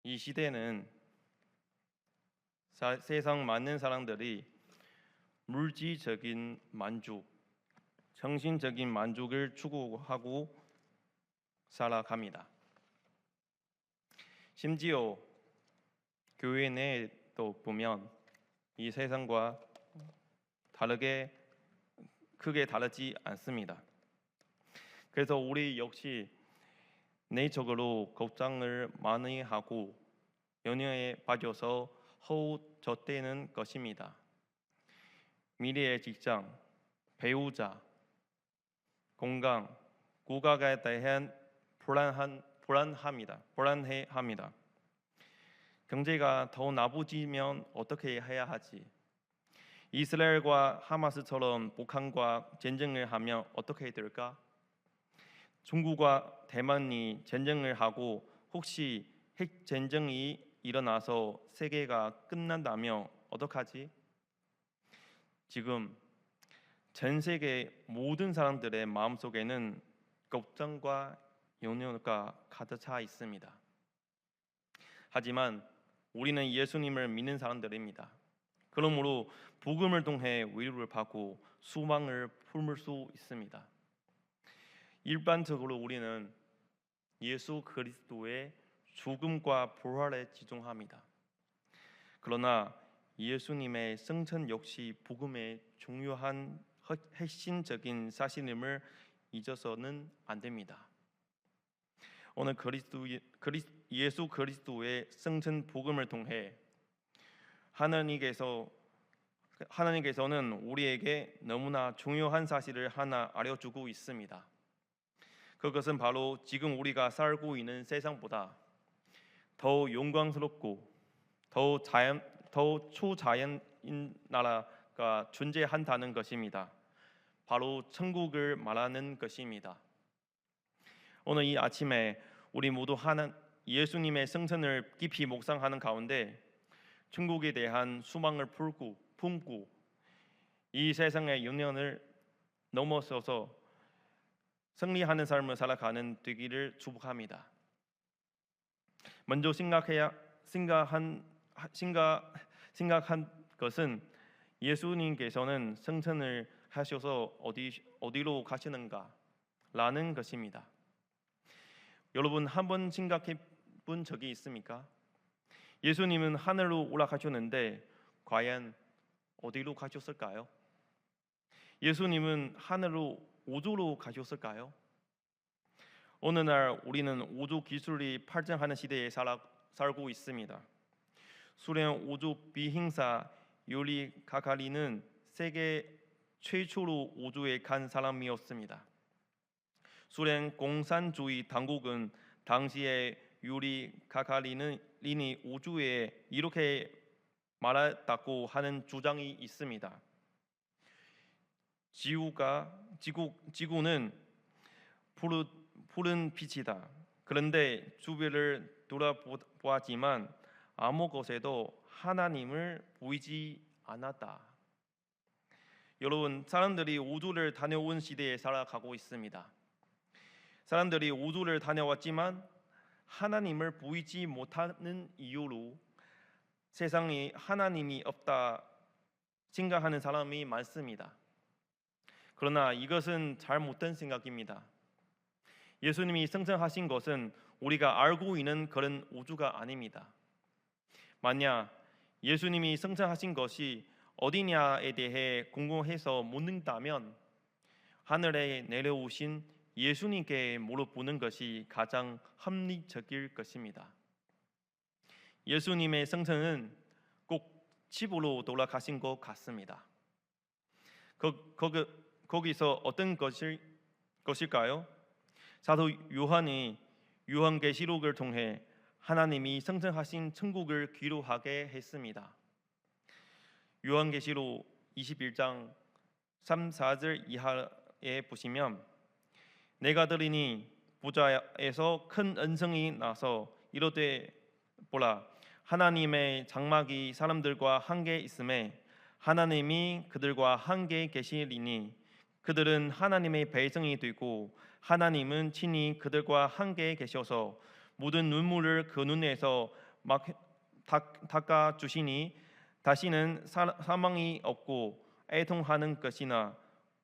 이 시대는 세상 많은 사람들이 물질적인 만족, 정신적인 만족을 추구하고 살아갑니다. 심지어 교회 내에도 보면 이 세상과 크게 다르지 않습니다. 그래서 우리 역시 내적으로 걱정을 많이 하고 연애에 빠져서 허우적대는 것입니다. 미래의 직장, 배우자, 건강, 국가에 대한 불안해합니다. 경제가 더 나빠지면 어떻게 해야 하지? 이스라엘과 하마스처럼 북한과 전쟁을 하면 어떻게 될까? 중국과 대만이 전쟁을 하고 혹시 핵 전쟁이 일어나서 세계가 끝난다면 어떡하지? 지금 전 세계 모든 사람들의 마음속에는 걱정과 염려가 가득 차 있습니다. 하지만 우리는 예수님을 믿는 사람들입니다. 그러므로 복음을 통해 위로를 받고 소망을 품을 수 있습니다. 일반적으로 우리는 예수 그리스도의 죽음과 부활에 집중합니다. 그러나 예수님의 승천 역시 복음의 중요한 핵심적인 사실임을 잊어서는 안 됩니다. 오늘 예수 그리스도의 승천 복음을 통해 하나님께서는 우리에게 너무나 중요한 사실을 하나 알려주고 있습니다. 그것은 바로 지금 우리가 살고 있는 세상보다 더 영광스럽고 더 초자연인 나라가 존재한다는 것입니다. 바로 천국을 말하는 것입니다. 오늘 이 아침에 우리 모두 예수님의 승천을 깊이 묵상하는 가운데 천국에 대한 소망을 품고 이 세상의 연연을 넘어서서 승리하는 삶을 살아가는 되기를 축복합니다. 먼저 생각한 것은 예수님께서는 승천을 하셔서 어디로 가시는가 라는 것입니다. 여러분 한번 생각해 본 적이 있습니까? 예수님은 하늘로 올라가셨는데 과연 어디로 가셨을까요? 예수님은 하늘로 우주로 가셨을까요? 어느 날 우리는 우주 기술이 발전하는 시대에 살고 있습니다. 소련 우주 비행사 유리 가가린은 세계 최초로 우주에 간 사람이었습니다. 소련 공산주의 당국은 당시에 유리 가가린이 우주에 이렇게 말했다고 하는 주장이 있습니다. 지구는 푸른 빛이다. 그런데 주변을 돌아보았지만 아무 곳에도 하나님을 보이지 않았다. 여러분, 사람들이 우주를 다녀온 시대에 살아가고 있습니다. 사람들이 우주를 다녀왔지만 하나님을 보이지 못하는 이유로 세상에 하나님이 없다 생각하는 사람이 많습니다. 그러나 이것은 잘못된 생각입니다. 예수님이 승천하신 것은 우리가 알고 있는 그런 우주가 아닙니다. 만약 예수님이 승천하신 것이 어디냐에 대해 궁금해서 묻는다면 하늘에 내려오신 예수님께 물어보는 것이 가장 합리적일 것입니다. 예수님의 승천은 꼭 집으로 돌아가신 것 같습니다. 거기서 어떤 것일까요? 사도 요한이 요한계시록을 통해 하나님이 승천하신 천국을 기록하게 했습니다. 요한계시록 21장 3, 4절 이하에 보시면 내가 들으니 보좌에서 큰 음성이 나서 이르되 보라 하나님의 장막이 사람들과 함께 있음에 하나님이 그들과 함께 계시리니 그들은 하나님의 백성이 되고 하나님은 친히 그들과 함께 계셔서 모든 눈물을 그 눈에서 막 닦아 주시니 다시는 사망이 없고 애통하는 것이나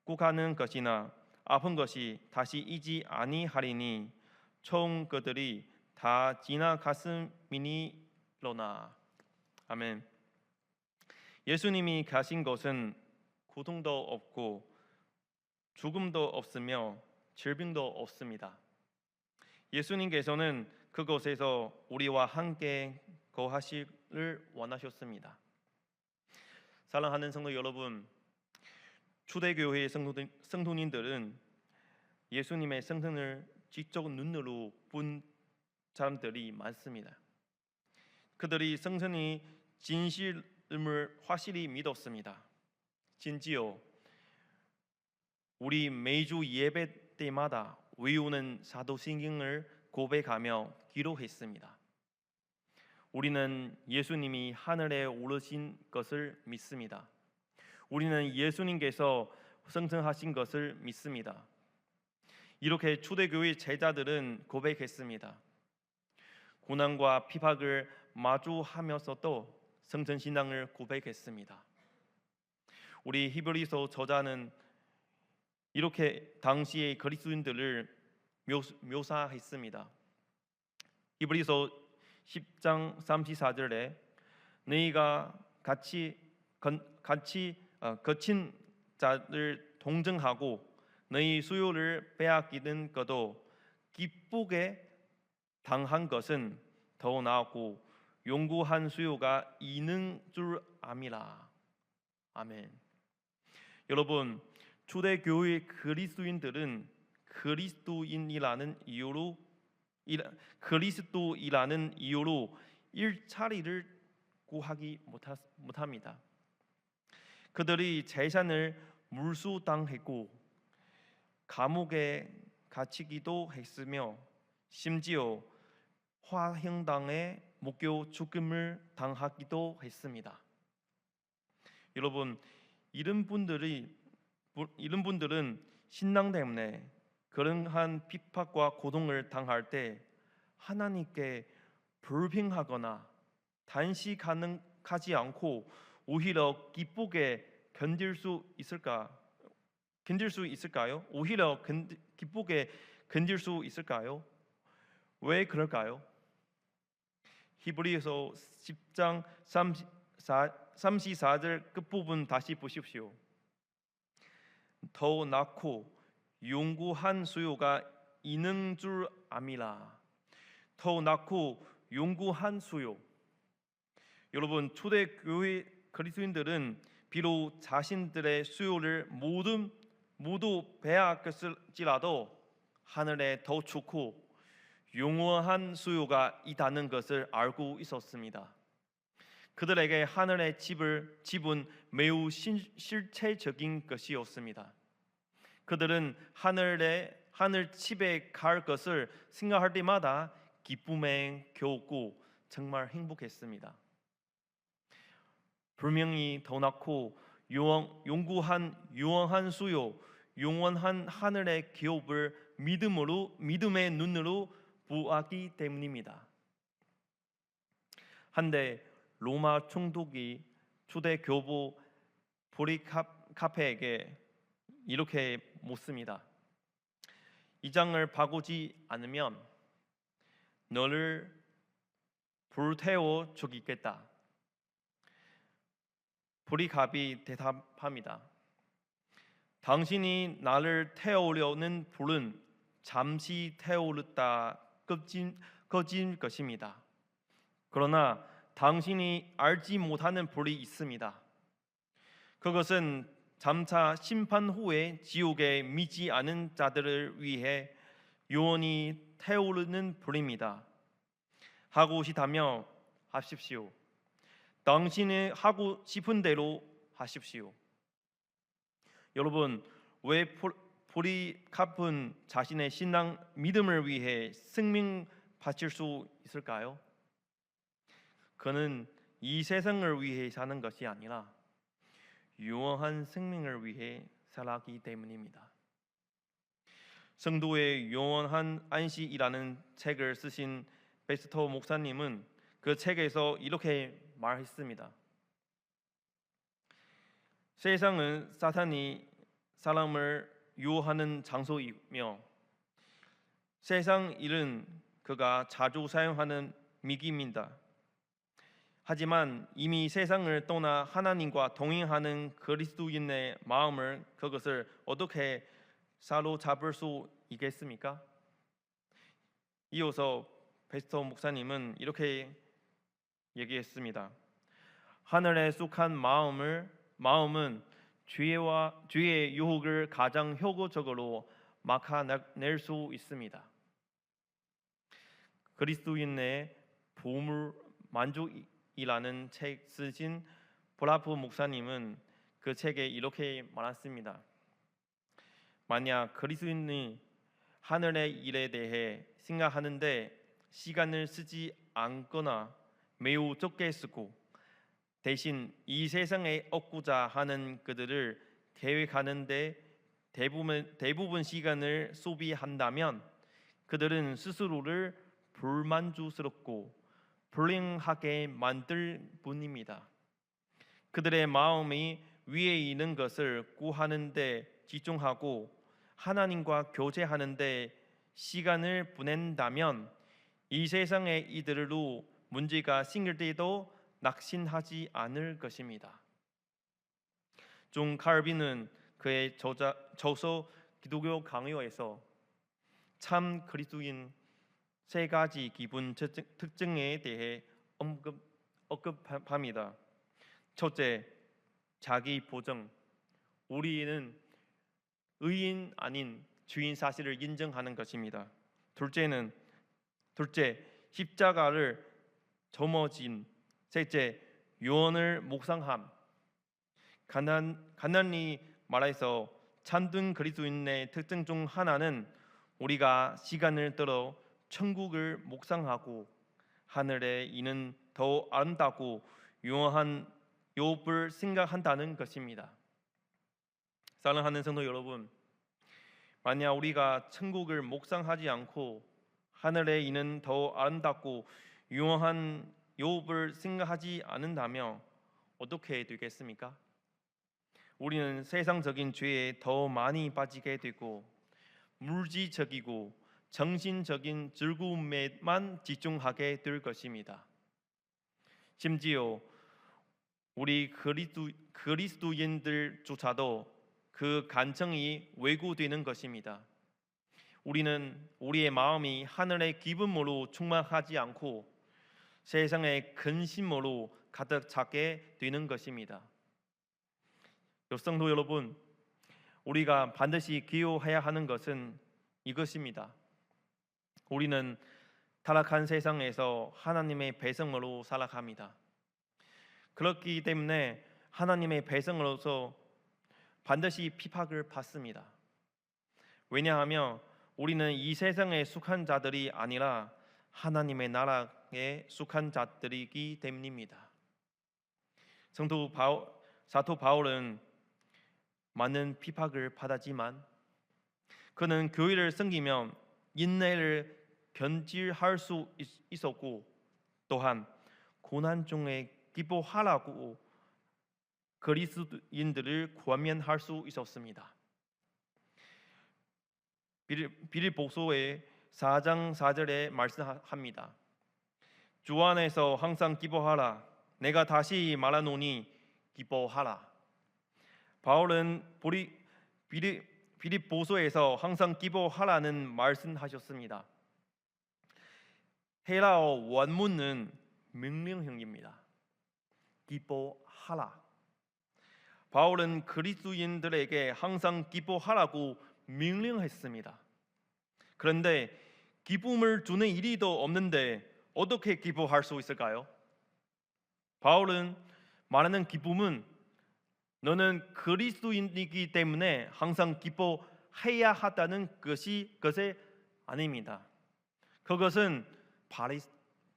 꾹하는 것이나 아픈 것이 다시 있지 아니하리니 총 그들이 다 지나갔음이니로나. 아멘. 예수님이 가신 곳은 고통도 없고 죽음도 없으며 질병도 없습니다. 예수님께서는 그곳에서 우리와 함께 거하시기를 원하셨습니다. 사랑하는 성도 여러분, 초대교회의 성도님들은 예수님의 생선을 직접 눈으로 본 사람들이 많습니다. 그들이 생선이 진실임을 확실히 믿었습니다. 심지어 우리 매주 예배 때마다 외우는 사도신경을 고백하며 기도했습니다. 우리는 예수님이 하늘에 오르신 것을 믿습니다. 우리는 예수님께서 승천하신 것을 믿습니다. 이렇게 초대교회 제자들은 고백했습니다. 고난과 핍박을 마주하면서도 승천신앙을 고백했습니다. 우리 히브리서 저자는 이렇게 당시의 그리스도인들을 묘사했습니다. 히브리서 10장 34절에 너희가 같이 거친 자를 동정하고 너희 수요를 빼앗기는 것도 기쁘게 당한 것은 더 나았고 용구한 수요가 있는 줄 암이라. 아멘. 여러분, 초대교회 그리스도인들은 그리스도이라는 이유로 일자리를 구하기 못합니다. 그들이 재산을 몰수당했고 감옥에 갇히기도 했으며 심지어 화형당에 목교 죽음을 당하기도 했습니다. 여러분, 이런 분들은 신앙 때문에 그러한 핍박과 고통을 당할 때 하나님께 불평하거나 단식하지 않고 오히려 기쁘게 견딜 수 있을까요? 오히려 기쁘게 견딜 수 있을까요? 왜 그럴까요? 히브리서 10장 34절 끝부분 다시 보십시오. 더 낳고 용구한 수요가 있는 줄 암이라. 더 낳고 용구한 수요. 여러분, 초대교회 그리스도인들은 비록 자신들의 수요를 모두 빼앗겼을지라도 하늘에 더 좋고 영원한 수요가 있다는 것을 알고 있었습니다. 그들에게 하늘의 집은 매우 실체적인 것이었습니다. 그들은 하늘 집에 갈 것을 생각할 때마다 기쁨에 겨웠고 정말 행복했습니다. 분명히 더 낳고 영원한 수요, 영원한 하늘의 기업을 믿음의 눈으로 보았기 때문입니다. 한데 로마 총독이 초대 교부 포리카페에게 이렇게 묻습니다. 이 장을 바꾸지 않으면 너를 불태워 죽이겠다. 포리캅이 대답합니다. 당신이 나를 태우려는 불은 잠시 태우렸다 꺼진 것입니다. 그러나 당신이 알지 못하는 불이 있습니다. 그것은 잠차 심판 후에 지옥에 미지 않은 자들을 위해 영원히 태우르는 불입니다. 하고 싶다면 하십시오. 당신이 하고 싶은 대로 하십시오. 여러분, 왜 포리캅은 자신의 신앙 믿음을 위해 생명 바칠 수 있을까요? 그는 이 세상을 위해 사는 것이 아니라 영원한 생명을 위해 살았기 때문입니다. 성도의 영원한 안식이라는 책을 쓰신 베스터 목사님은 그 책에서 이렇게 말했습니다. 세상은 사탄이 사람을 유혹하는 장소이며 세상 일은 그가 자주 사용하는 미기입니다. 하지만 이미 세상을 떠나 하나님과 동행하는 그리스도인의 마음을 그것을 어떻게 사로잡을 수 있겠습니까? 이어서 베스터 목사님은 이렇게 얘기했습니다. 하늘에 속한 마음은 죄의 유혹을 가장 효과적으로 막아낼 수 있습니다. 그리스도인의 보물 만족이라는 책 쓰신 브라프 목사님은 그 책에 이렇게 말했습니다. 만약 그리스도인이 하늘의 일에 대해 생각하는데 시간을 쓰지 않거나 매우 적게 쓰고 대신 이 세상에 얻고자 하는 그들을 계획하는데 대부분 시간을 소비한다면 그들은 스스로를 불만족스럽고 불행하게 만들 뿐입니다. 그들의 마음이 위에 있는 것을 구하는 데 집중하고 하나님과 교제하는 데 시간을 보낸다면 이 세상의 이들로 문제가 생길 때도 낙심하지 않을 것입니다. 존 칼빈은 그의 저서 기독교 강요에서 참 그리스도인 세 가지 기본 특징에 대해 언급합니다. 첫째, 자기 보정. 우리는 의인 아닌 주인 사실을 인정하는 것입니다. 둘째, 십자가를 짊어진. 셋째, 유언을 묵상함. 간단히 말해서 참된 그리스도인의 특징 중 하나는 우리가 시간을 들어 천국을 묵상하고 하늘에 있는 더 아름답고 유용한 욥을 생각한다는 것입니다. 사랑하는 성도 여러분, 만약 우리가 천국을 묵상하지 않고 하늘에 있는 더 아름답고 유용한 욥을 생각하지 않는다면 어떻게 되겠습니까? 우리는 세상적인 죄에 더 많이 빠지게 되고 물질적이고 정신적인 즐거움에만 집중하게 될 것입니다. 심지어 우리 그리스도인들조차도 그 간청이 왜곡되는 것입니다. 우리는 우리의 마음이 하늘의 기쁨으로 충만하지 않고 세상의 근심으로 가득 차게 되는 것입니다. 성도 여러분, 우리가 반드시 기억해야 하는 것은 이것입니다. 우리는 타락한 세상에서 하나님의 백성으로 살아갑니다. 그렇기 때문에 하나님의 백성으로서 반드시 핍박을 받습니다. 왜냐하면 우리는 이 세상에 속한 자들이 아니라 하나님의 나라에 속한 자들이기 때문입니다. 사도 바울은 많은 핍박을 받았지만 그는 교회를 섬기며 인내를 견딜할 수 있었고 또한 고난 중에 기뻐하라고 그리스도인들을 권면할 수 있었습니다. 빌립보서의 4장 4절에 말씀합니다. 주 안에서 항상 기뻐하라. 내가 다시 말하노니 기뻐하라. 바울은 빌립보서에서 항상 기뻐하라는 말씀하셨습니다. 헬라어 원문은 명령형입니다. 기뻐하라. 바울은 그리스도인들에게 항상 기뻐하라고 명령했습니다. 그런데 기쁨을 주는 일이 더 없는데 어떻게 기뻐할 수 있을까요? 바울은 말하는 기쁨은 너는 그리스도인이기 때문에 항상 기뻐해야 한다는 것이 아닙니다. 그것은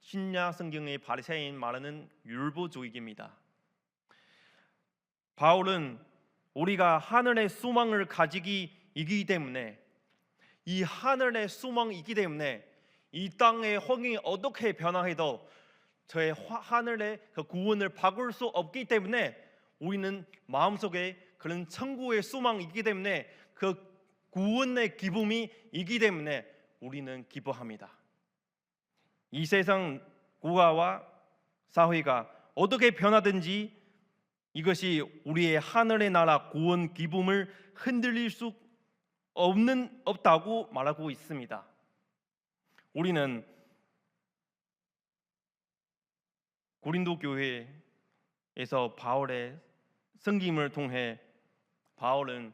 신약 성경의 바리새인 말하는 율법주의입니다. 바울은 우리가 하늘의 소망을 가지기 때문에 이 하늘의 소망이기 때문에 이 땅의 환경이 어떻게 변화해도 저의 하늘의 그 구원을 바꿀 수 없기 때문에 우리는 마음속에 그런 천국의 소망이 있기 때문에 그 구원의 기쁨이 있기 때문에 우리는 기뻐합니다. 이 세상 국가와 사회가 어떻게 변하든지 이것이 우리의 하늘의 나라 구원 기쁨을 흔들릴 수 없다고 말하고 있습니다. 우리는 고린도 교회에서 바울의 섬김을 통해 바울은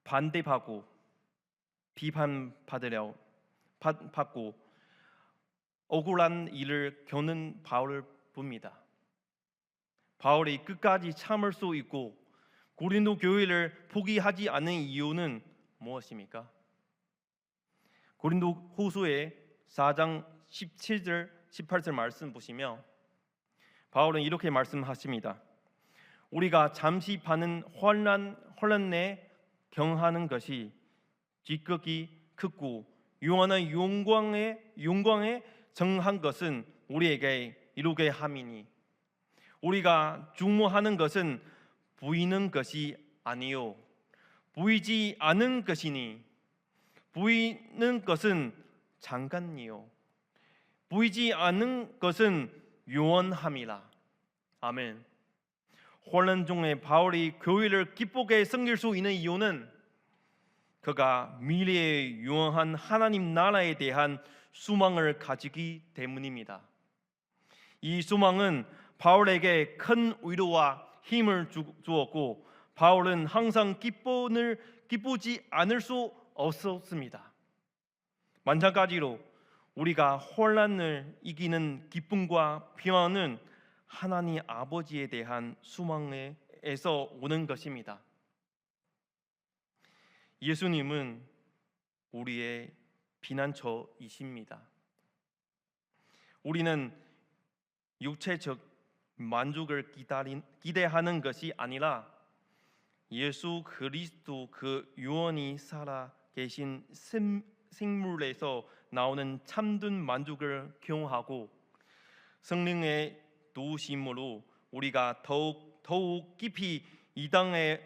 반대받고 비판받고 억울한 일을 겪는 바울을 봅니다. 바울이 끝까지 참을 수 있고 고린도 교회를 포기하지 않은 이유는 무엇입니까? 고린도 후서의 4장 17절 18절 말씀 보시면 바울은 이렇게 말씀하십니다. 우리가 잠시 받는 혼란에 경하는 것이 지극히 크고 영원한 영광에 정한 것은 우리에게 이루게 함이니 우리가 중모하는 것은 보이는 것이 아니요 보이지 않은 것이니 보이는 것은 잠깐이요 보이지 않는 것은 영원함이라. 아멘. 혼란 중에 바울이 교회를 기쁘게 섬길 수 있는 이유는 그가 미래의 영원한 하나님 나라에 대한 소망을 가지기 때문입니다. 이 소망은 바울에게 큰 위로와 힘을 주었고 바울은 항상 기쁘지 않을 수 없었습니다. 마찬가지로 우리가 혼란을 이기는 기쁨과 평안은 하나님 아버지에 대한 소망에서 오는 것입니다. 예수님은 우리의 피난처이십니다. 우리는 육체적 만족을 기대하는 것이 아니라 예수 그리스도 그 영원히 살아 계신 생물에서 나오는 참된 만족을 경험하고 성령의 도우심으로 우리가 더욱 깊이 이 땅의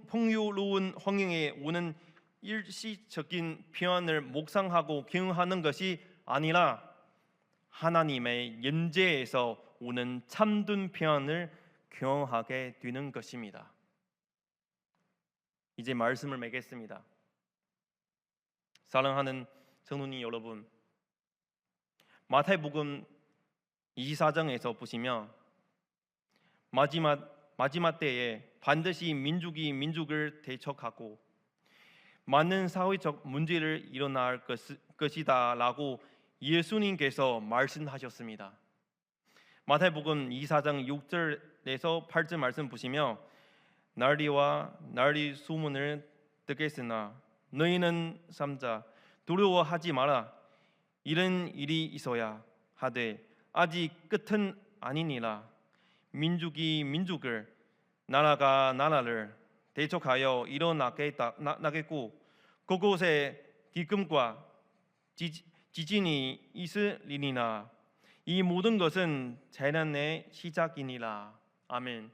풍요로운 환경에 오는 일시적인 평안을 묵상하고 경험하는 것이 아니라 하나님의 임재에서 오는 참된 평안을 경험하게 되는 것입니다. 이제 말씀을 맺겠습니다. 사랑하는 성도님 여러분, 마태복음 24장에서 보시면 마지막 때에 반드시 민족이 민족을 대적하고 많은 사회적 문제를 일어날 것이다 라고 예수님께서 말씀하셨습니다. 마태복음 24장 6절에서 8절 말씀 보시면 난리와 난리 소문을 듣겠으나 너희는 삼자 두려워하지 마라. 이런 일이 있어야 하되 아직 끝은 아니니라. 민족이 민족을 나라가 나라를 대적하여 일어나겠고 그곳에 기근과 지진이 있으리니라. 이 모든 것은 재난의 시작이니라. 아멘.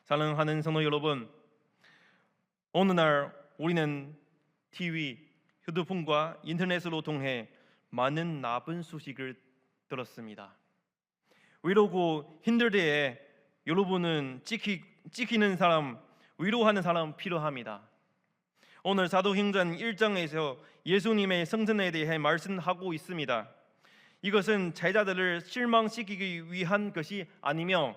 사랑하는 성도 여러분, 어느 날 우리는 TV, 휴대폰과 인터넷으로 통해 많은 나쁜 소식을 들었습니다. 외롭고 힘들 때에 여러분은 지키는 사람, 위로하는 사람 필요합니다. 오늘 사도행전 1장에서 예수님의 성전에 대해 말씀하고 있습니다. 이것은 제자들을 실망시키기 위한 것이 아니며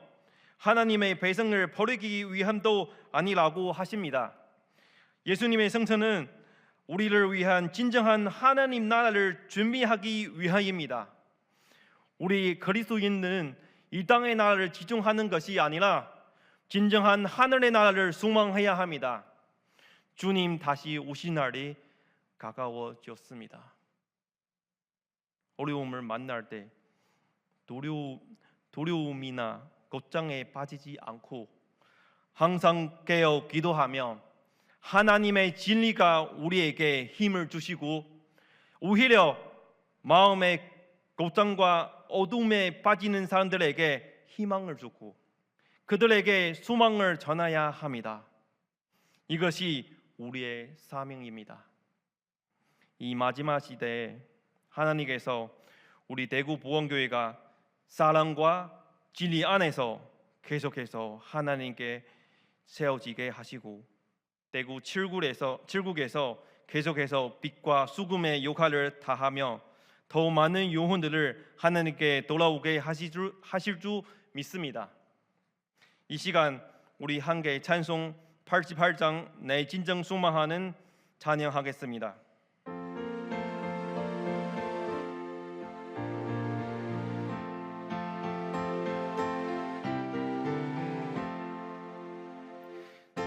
하나님의 백성을 버리기 위함도 아니라고 하십니다. 예수님의 성전은 우리를 위한 진정한 하나님 나라를 준비하기 위하여입니다. 우리 그리스도인들은 이 땅의 나라를 지중하는 것이 아니라 진정한 하늘의 나라를 소망해야 합니다. 주님 다시 오신 날이 가까워졌습니다. 어려움을 만날 때 두려움이나 걱정에 빠지지 않고 항상 깨어 기도하며 하나님의 진리가 우리에게 힘을 주시고 오히려 마음의 고통과 어둠에 빠지는 사람들에게 희망을 주고 그들에게 소망을 전해야 합니다. 이것이 우리의 사명입니다. 이 마지막 시대에 하나님께서 우리 대구 보원교회가 사랑과 진리 안에서 계속해서 하나님께 세워지게 하시고 대구 칠국에서 계속해서 빛과 수금의 역할을 다하며 더 많은 영혼들을 하나님께 돌아오게 하실 줄 믿습니다. 이 시간 우리 함께 찬송 88장 내 진정 소망하는 찬양하겠습니다.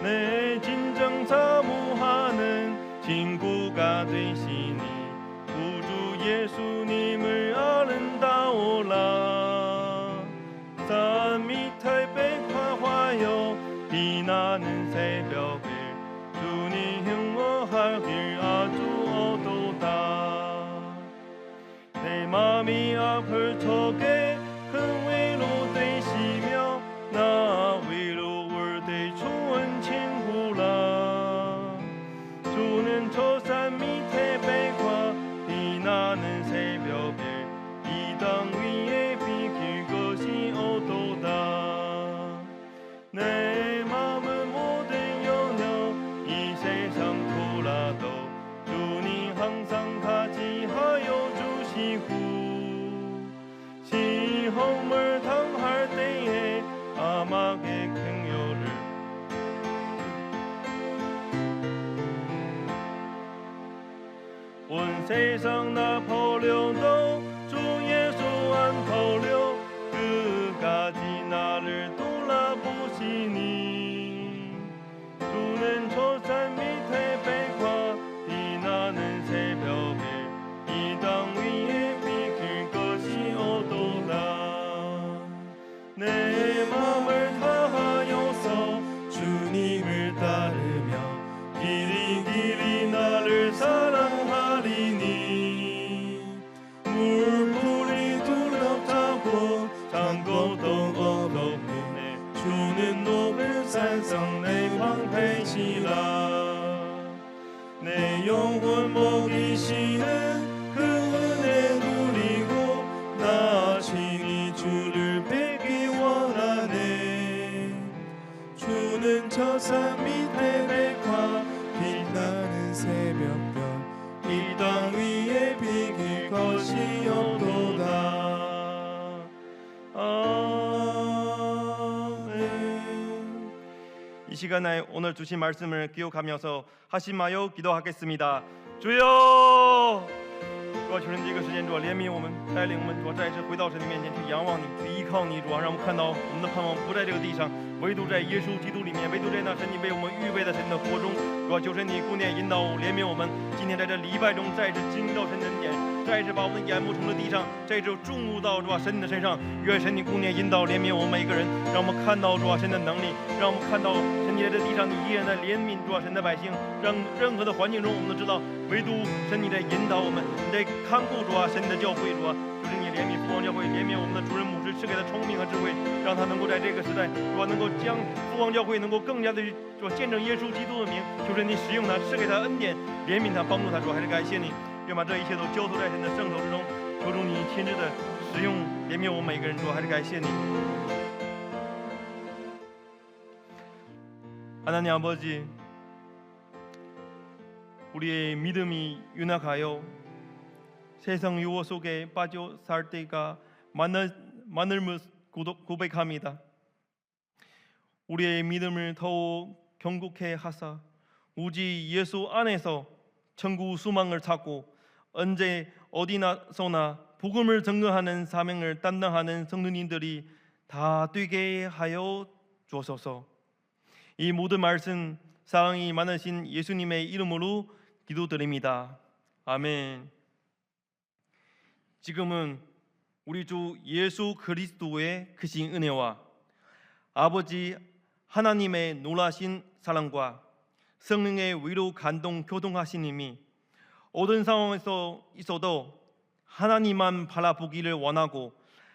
내 진정 사모하는 친구가 되시니 구주 예수님을 아름다워라. 산 밑에 백화하여 빛나는 새벽을 주님 향하길 아주 어도다. 내 맘이 아플 적에 큰 위로 되시며 나 위로울 때 좋은 친구라. 주는 저 산 밑에 백화 빛나는 새벽을 이 땅 위에 비길 것이 어도다. 내 맘은 모든 영역 이 세상 돌아도 주님 항상 같이하여 주시고 시험을 당할 때에 암흑의 긍휼을 온 세상 나 버려도 주 예수 안 버려 끝까지 나를 돌아보시니 주는 저 산 밑에 백화 빛나는 새벽을 이 땅 위에 비길 것이 어도다. 내 맘을 다하여서 주님을 따르며 길이 나를 사랑하리니 물불이 두렵다고 잠고도 어둡네 주는 높은 산성 내 방패시라. 내 영혼 먹이시는 그 은혜 누리고 나 친히 주를 뵙기 원하네. 주는 저 산 밑에 백화 빛나는 새벽별 이 땅 위에 비길 것이 없도다. 아멘. 이 시간에 오늘 주신 말씀을 기억하면서 하심하여 기도하겠습니다. 주여，主啊，求神这个时间，主啊，怜悯我们，带领我们，主啊，再一次回到神的面前去仰望你，去依靠你，主啊，让我们看到我们的盼望不在这个地上，唯独在耶稣基督里面，唯独在那神你为我们预备的神的国中。主啊，求神你顾念引导怜悯我们，今天在这礼拜中再一次经历到神的恩典，再一次把我们的眼目从这地上再一次注目到主啊神你的身上。愿神你顾念引导怜悯我们每一个人，让我们看到主啊神的能力，让我们看到神你在这地上你依然在怜悯主啊神的百姓，让任何的环境中我们都知道，唯独神你在引导我们，你在看顾主啊神的教会，主啊，就是你怜悯父王教会，怜悯我们的主任牧师，赐给他聪明和智慧，让他能够在这个时代，主啊，能够将父王教会能够更加的主见证耶稣基督的名，就是你使用他，赐给他恩典，怜悯他，帮助他，主还是感谢你，愿把这一切都交托在神的圣手之中，求主你亲自的使用怜悯我们每个人，主还是感谢你。 하나님 아버지, 우리의 믿음이 윤학하여 세상 유혹 속에 빠져 살 때가 많음을 고백합니다. 우리의 믿음을 더욱 견고케 하사 오직 예수 안에서 천국 소망을 찾고 언제 어디나서나 복음을 증거하는 사명을担当하는 성도님들이 다 되게 하여 주옵소서. 이 모든 말씀 사랑이 많으신 예수님의 이름으로 기도드립니다. 아멘. 지금은 우리 주 예수 그리스도의 크신 은혜와 아버지 하나님의 놀라신 사랑과 성령의 위로 감동 교통하시님이 어떤 상황에서 있어도 하나님만 바라보기를 원하고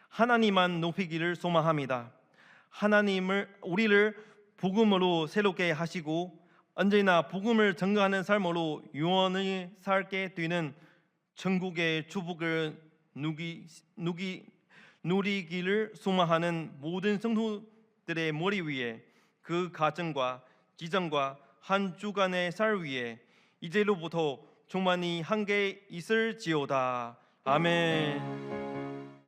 하나님만 높이기를 소망합니다. 우리를 복음으로 새롭게 하시고 언제나 복음을 증거하는 삶으로 영원히 살게 되는 천국의 축복을 누리기를 소망하는 모든 성도들의 머리 위에 그 가정과 지정과 한 주간의 살 위에 이제로부터 충만히 함께 있을지어다. 아멘.